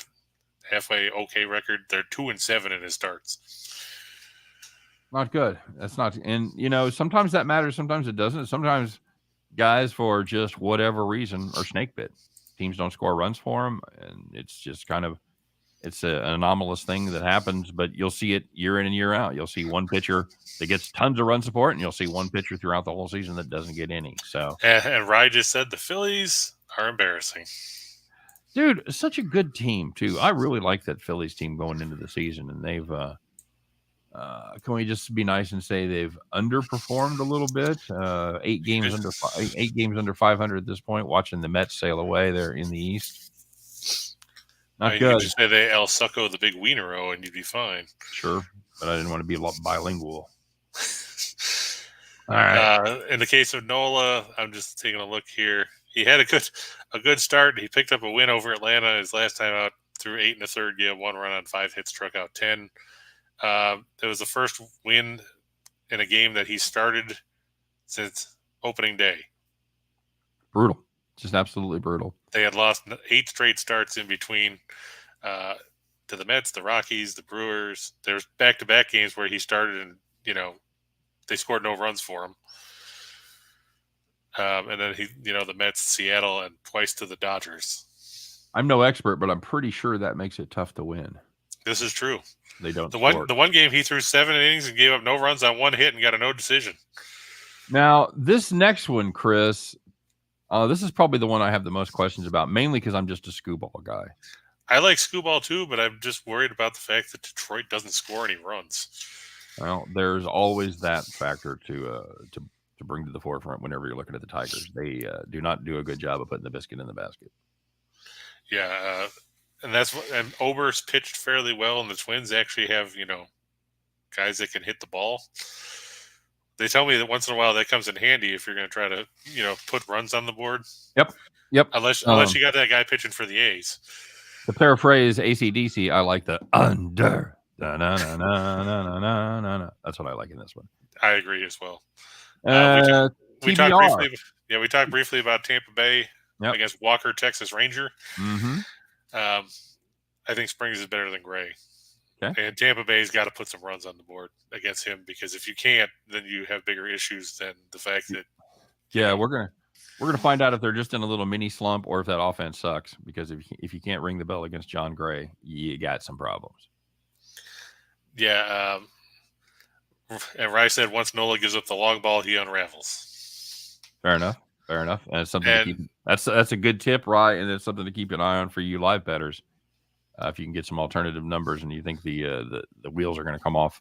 halfway okay record, they're 2-7 in his starts. Not good. That's not, and sometimes that matters. Sometimes it doesn't. Sometimes guys, for just whatever reason, are snake bit. Teams don't score runs for them, and it's just kind of an anomalous thing that happens. But you'll see it year in and year out. You'll see one pitcher that gets tons of run support, and you'll see one pitcher throughout the whole season that doesn't get any. So, and Rye just said the Phillies are embarrassing. Dude, such a good team too. I really like that Phillies team going into the season, and they've. Can we just be nice and say they've underperformed a little bit? 8 games under 500 at this point. Watching the Mets sail away there in the East, not good. You could just say they El Succo the big Wienero, and you'd be fine. Sure, but I didn't want to be bilingual. All right. In the case of Nola, I'm just taking a look here. He had a good start. He picked up a win over Atlanta his last time out. Through 8 1/3, he had 1 run on 5 hits, struck out 10. It was the first win in a game that he started since opening day. Brutal. Just absolutely brutal. They had lost 8 straight starts in between to the Mets, the Rockies, the Brewers. There's back-to-back games where he started and, they scored no runs for him. And then the Mets, Seattle, and twice to the Dodgers. I'm no expert, but I'm pretty sure that makes it tough to win. This is true. They don't. The one game he threw 7 innings and gave up no runs on 1 hit and got a no decision. Now this next one, Chris, This is probably the one I have the most questions about, mainly because I'm just a Skubal guy. I like Skubal too, but I'm just worried about the fact that Detroit doesn't score any runs. Well, there's always that factor to bring to the forefront whenever you're looking at the Tigers. They do not do a good job of putting the biscuit in the basket. Yeah, and and Oberst pitched fairly well, and the Twins actually have guys that can hit the ball. They tell me that once in a while that comes in handy if you're going to try to put runs on the board. Yep. Unless you got that guy pitching for the A's. To paraphrase AC/DC, I like the under. That's what I like in this one. I agree as well. We talked briefly about Tampa Bay against Walker, Texas Ranger. Mm-hmm. I think Springs is better than Gray. Okay. And Tampa Bay's got to put some runs on the board against him, because if you can't, then you have bigger issues than the fact that. Yeah, we're gonna find out if they're just in a little mini slump or if that offense sucks. Because if you can't ring the bell against John Gray, you got some problems. Yeah, and Rice said once Nola gives up the long ball, he unravels. Fair enough. And it's something to keep. That's a good tip, right? And it's something to keep an eye on for you live bettors. If you can get some alternative numbers and you think the wheels are going to come off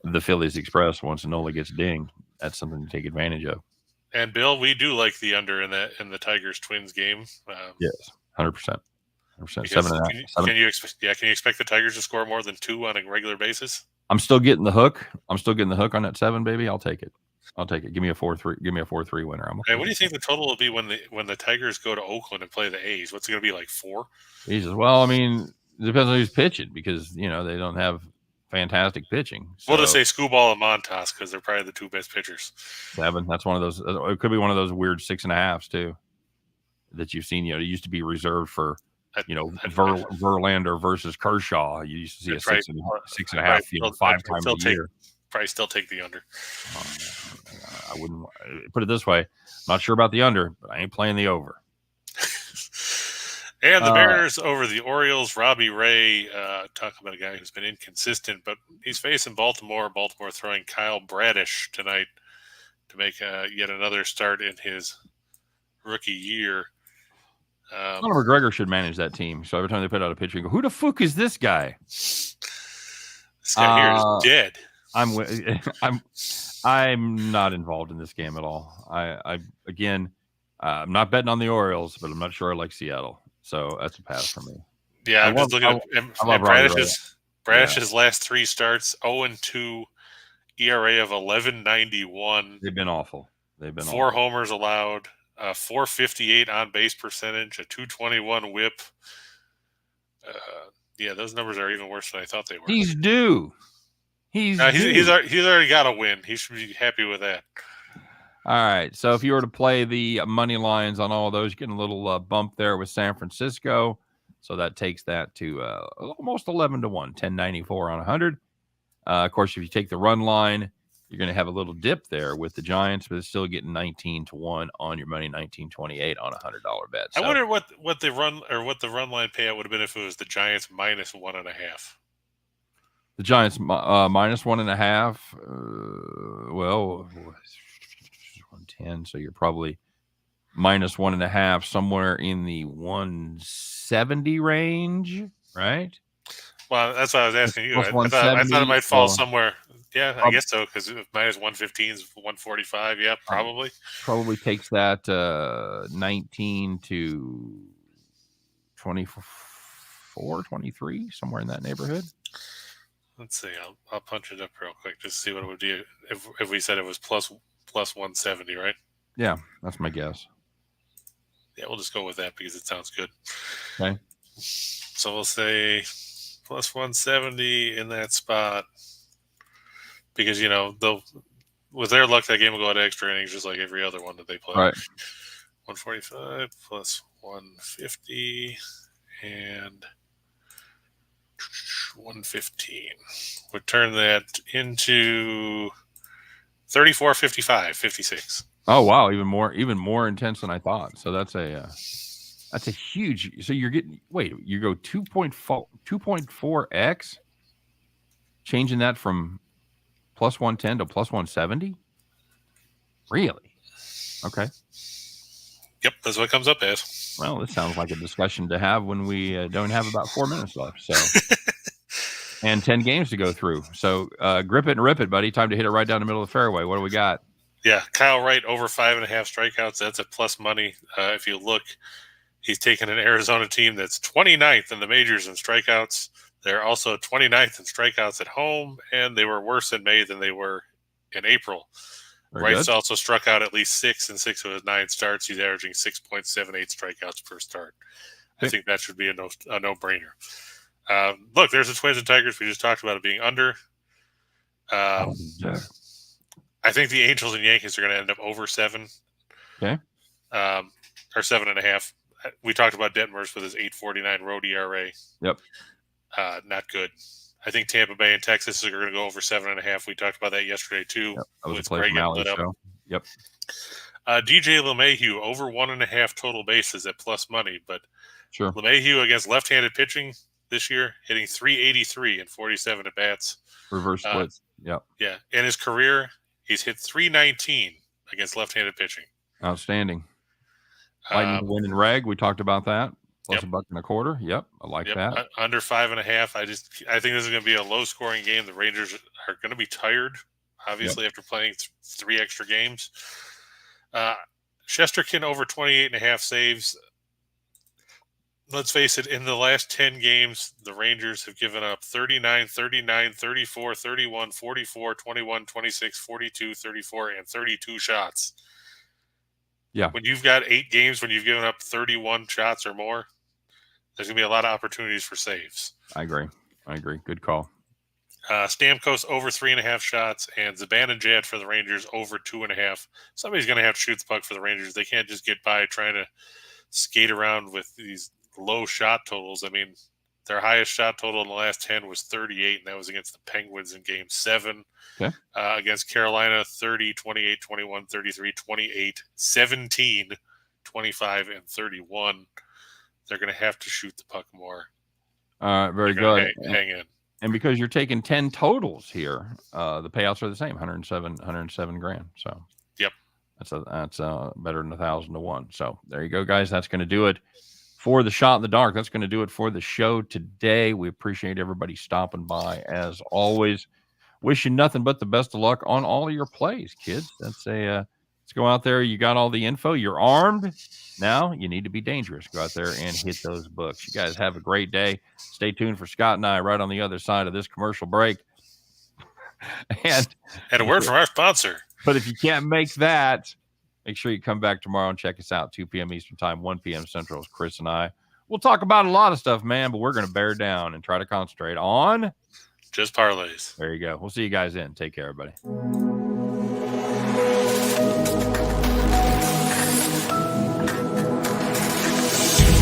the Phillies Express once Nola gets dinged, that's something to take advantage of. And Bill, we do like the under in the Tigers Twins game. Yes, 100%. 7.5. Can you expect the Tigers to score more than 2 on a regular basis? I'm still getting the hook. on that 7, baby. I'll take it. Give me a 4-3. Give me a 4-3 winner. Hey, what do you think the total will be when the Tigers go to Oakland and play the A's? What's it going to be, like 4? Jesus. Well, I mean, it depends on who's pitching, because they don't have fantastic pitching. So. We'll just say Skubal and Montas because they're probably the 2 best pitchers. 7. That's one of those. It could be one of those weird 6.5s too that you've seen. It used to be reserved for Verlander versus Kershaw. You used to see a 6.5 5 times a year. Probably still take the under. I wouldn't put it this way. I'm not sure about the under, but I ain't playing the over. And the Mariners over the Orioles. Robbie Ray, talking about a guy who's been inconsistent, but he's facing Baltimore. Baltimore throwing Kyle Bradish tonight to make yet another start in his rookie year. Conor McGregor should manage that team. So every time they put out a picture, you go, "Who the fuck is this guy?" This guy here is dead. I'm not involved in this game at all. I'm not betting on the Orioles, but I'm not sure I like Seattle. So that's a pass for me. Yeah, I'm just looking at Bradish's last 3 starts, 0-2, ERA of 11.91. They've been awful. 4 homers allowed, 458 on base percentage, a 221 whip. Those numbers are even worse than I thought they were. He's due. He's already got a win. He should be happy with that. All right. So if you were to play the money lines on all of those, you're getting a little bump there with San Francisco. So that takes that to almost 11-1, 10.94 on 100. Of course, if you take the run line, you're going to have a little dip there with the Giants, but it's still getting 19-1 on your money, 19.28 on a $100 bet. So, I wonder what the run line payout would have been if it was the Giants minus 1.5. The Giants minus 1.5. Well, 110. So you're probably minus 1.5, somewhere in the 170 range, right? Well, that's what I was asking you. I thought it might fall somewhere. Yeah, I guess so, because minus 115 is 145. Yeah, probably. Probably takes that 19 to 24, 23, somewhere in that neighborhood. Let's see. I'll punch it up real quick just to see what it would be if we said it was plus 170, right? Yeah, that's my guess. Yeah, we'll just go with that because it sounds good. Okay. So we'll say plus 170 in that spot because, with their luck, that game will go out extra innings just like every other one that they play. Right. 145 plus 150 and 115 would turn that into 34.55, 56. Oh wow, even more intense than I thought. So that's a huge. So you're getting you go 2.4x, changing that from plus 110 to plus 170. Really? Okay. Yep, that's what it comes up as. Well, this sounds like a discussion to have when we don't have about 4 minutes left. So, and 10 games to go through. So, grip it and rip it, buddy. Time to hit it right down the middle of the fairway. What do we got? Yeah, Kyle Wright over 5.5 strikeouts. That's a plus money. If you look, he's taken an Arizona team that's 29th in the majors in strikeouts. They're also 29th in strikeouts at home, and they were worse in May than they were in April. Wright's also struck out at least 6 in 6 of his 9 starts. He's averaging 6.78 strikeouts per start. I think that should be a no-brainer. Look, there's the Twins and Tigers. We just talked about it being under. I think the Angels and Yankees are going to end up over 7. Okay. Or 7.5. We talked about Detmers with his 8.49 road ERA. Yep. Not good. I think Tampa Bay and Texas are going to go over 7.5. We talked about that yesterday too. Yep. That was a play from Alley show. Yep. DJ LeMahieu over 1.5 total bases at plus money, but sure. LeMahieu against left-handed pitching this year, hitting 383 and 47 at bats. Reverse splits. Yep. Yeah. In his career, he's hit 319 against left-handed pitching. Outstanding. Lightning win in reg. We talked about that. Plus $1.25. Yep, I like that. Under 5.5. I think this is going to be a low-scoring game. The Rangers are going to be tired, obviously, after playing 3 extra games. Shesterkin over 28.5 saves. Let's face it, in the last 10 games, the Rangers have given up 39, 39, 34, 31, 44, 21, 26, 42, 34, and 32 shots. Yeah. When you've got 8 games when you've given up 31 shots or more, there's going to be a lot of opportunities for saves. I agree. Good call. Stamkos over 3.5 shots, and Zibanejad for the Rangers over 2.5. Somebody's going to have to shoot the puck for the Rangers. They can't just get by trying to skate around with these low shot totals. I mean, their highest shot total in the last 10 was 38, and that was against the Penguins in Game 7. Okay. Against Carolina, 30, 28, 21, 33, 28, 17, 25, and 31. They're going to have to shoot the puck more. Very good. Hang in. And because you're taking 10 totals here, the payouts are the same, 107 grand. So yep, that's better than 1,000 to 1. So there you go, guys. That's going to do it for the Shot in the Dark. That's going to do it for the show today. We appreciate everybody stopping by as always. Wish you nothing but the best of luck on all of your plays, kids. Let's go out there. You got all the info. You're armed. Now you need to be dangerous. Go out there and hit those books. You guys have a great day. Stay tuned for Scott and I right on the other side of this commercial break. And a word from our sponsor. But if you can't make that, make sure you come back tomorrow and check us out. 2 p.m. Eastern time, 1 p.m. Central. Chris and I. We'll talk about a lot of stuff, man, but we're going to bear down and try to concentrate on just parlays. There you go. We'll see you guys then. Take care, everybody.